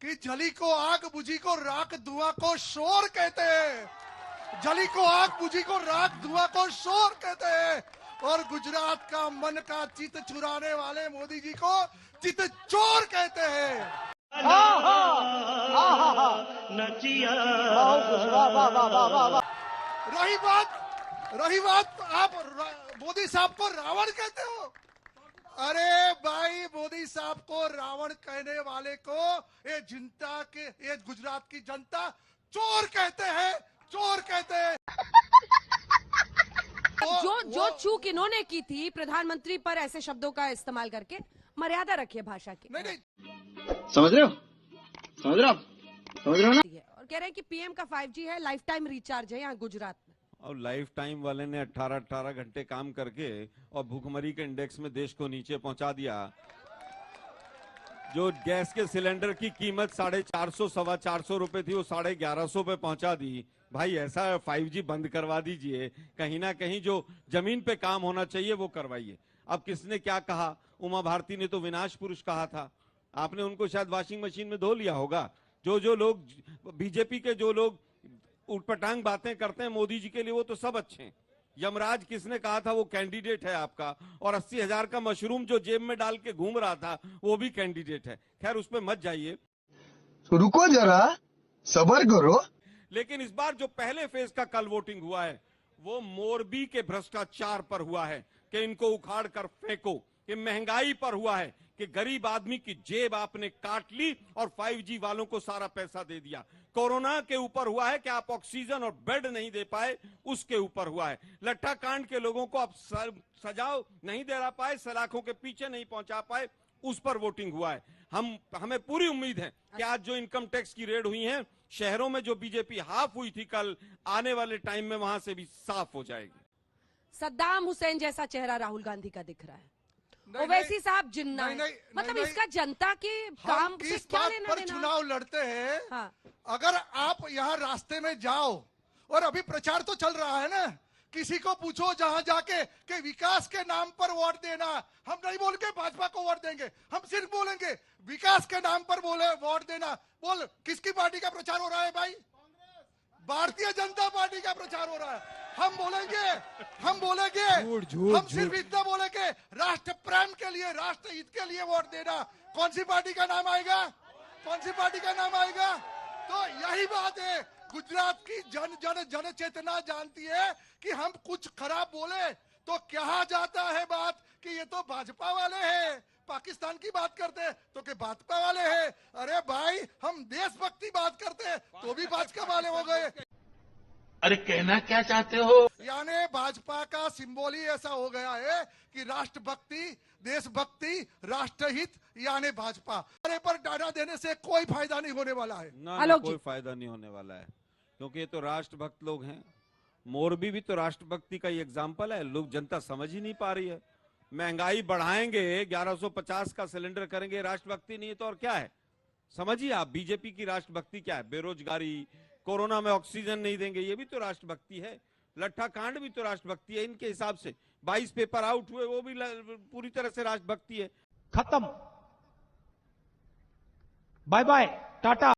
कि जली को आग बुझी को राख धुआं को शोर कहते हैं। जली को आग बुझी को राख धुआं को शोर कहते हैं। और गुजरात का मन का चित चुराने वाले मोदी जी को चित चोर कहते हैं। रही बात आप मोदी साहब को रावण कहते हो। अरे भाई, मोदी साहब को रावण कहने वाले को ये जनता के, ये गुजरात की जनता चोर कहते हैं, चोर कहते हैं। जो चूक इन्होंने की थी प्रधानमंत्री पर ऐसे शब्दों का इस्तेमाल करके, मर्यादा रखिए भाषा की। नहीं, समझ रहे हो ना? और कह रहे हैं कि पीएम का 5G है, लाइफ टाइम रिचार्ज है यहाँ गुजरात में। और लाइफ टाइम वाले ने 18 घंटे काम करके और भूखमरी के इंडेक्स में देश को नीचे पहुंचा दिया। जो गैस के सिलेंडर की कीमत 450 सवा 400 रुपए थी, वो 1150 पे पहुंचा दी। भाई ऐसा 5G बंद करवा दीजिए, कहीं ना कहीं जो जमीन पे काम होना चाहिए वो करवाइए। अब किसने क्या कहा, उमा भारती ने तो विनाश पुरुष कहा था, आपने उनको शायद वॉशिंग मशीन में धो लिया होगा। जो लोग बीजेपी के जो लोग उटपटांग बातें करते हैं मोदी जी के लिए, वो तो सब अच्छे हैं। यमराज किसने कहा था वो कैंडिडेट है आपका, और 80,000 का मशरूम जो जेब में डाल के घूम रहा था वो भी कैंडिडेट है। खैर उस पर मत जाइए, रुको जरा, सब्र करो। लेकिन इस बार जो पहले फेज का कल वोटिंग हुआ है वो मोरबी के भ्रष्टाचार पर हुआ है कि इनको उखाड़ कर फेंको। कि महंगाई पर हुआ है कि गरीब आदमी की जेब आपने काट ली और 5G वालों को सारा पैसा दे दिया। कोरोना के ऊपर हुआ है कि आप ऑक्सीजन और बेड नहीं दे पाए, उसके ऊपर हुआ है। लट्ठा कांड के लोगों को आप सजाओ नहीं दे पाए, सलाखों के पीछे नहीं पहुंचा पाए, उस पर वोटिंग हुआ है। हमें पूरी उम्मीद है कि आज जो इनकम टैक्स की रेड हुई है, शहरों में जो बीजेपी हाफ हुई थी कल, आने वाले टाइम में वहां से भी साफ हो जाएगी। सद्दाम हुसैन जैसा चेहरा राहुल गांधी का दिख रहा है। ओवैसी साहब जिन्ना है। मतलब इसका जनता के काम से क्या लेना देना? चुनाव लड़ते हैं। हाँ। अगर आप यहाँ रास्ते में जाओ, और अभी प्रचार तो चल रहा है ना, किसी को पूछो जहां जाके कि विकास के नाम पर वोट देना, हम नहीं बोल के भाजपा को वोट देंगे, हम सिर्फ बोलेंगे विकास के नाम पर बोले वोट देना। बोल, किसकी पार्टी का प्रचार हो रहा है भाई? भारतीय जनता पार्टी का प्रचार हो रहा है। हम बोलेंगे हम सिर्फ इतना बोलेंगे राष्ट्र प्रेम के लिए, राष्ट्र हित के लिए वोट देना। कौन सी पार्टी का नाम आएगा? कौन सी पार्टी का नाम आएगा? तो यही बात है, गुजरात की जन चेतना जानती है कि हम कुछ खराब बोले तो कहा जाता है बात कि ये तो भाजपा वाले हैं। पाकिस्तान की बात करते हैं तो कि भाजपा वाले हैं। अरे भाई, हम देशभक्ति बात करते हैं तो भी भाजपा वाले हो गए। अरे कहना क्या चाहते हो? यानी भाजपा का सिंबल ही ऐसा हो गया है कि राष्ट्रभक्ति, देशभक्ति, राष्ट्रहित, यानी भाजपा। अरे पर डाटा देने से कोई फायदा नहीं होने वाला है। ना, कोई फायदा नहीं होने वाला है, क्योंकि ये तो राष्ट्रभक्त लोग हैं। मोरबी भी तो राष्ट्रभक्ति का ही एग्जाम्पल है। लोग, जनता समझ ही नहीं पा रही है। महंगाई बढ़ाएंगे, 1150 का सिलेंडर करेंगे, राष्ट्रभक्ति नहीं है तो और क्या है? समझिए आप, बीजेपी की राष्ट्रभक्ति क्या है? बेरोजगारी, कोरोना में ऑक्सीजन नहीं देंगे, ये भी तो राष्ट्रभक्ति है। लट्ठा कांड भी तो राष्ट्रभक्ति है इनके हिसाब से। 22 पेपर आउट हुए, वो भी पूरी तरह से राष्ट्रभक्ति है। खत्म, बाय बाय, टाटा।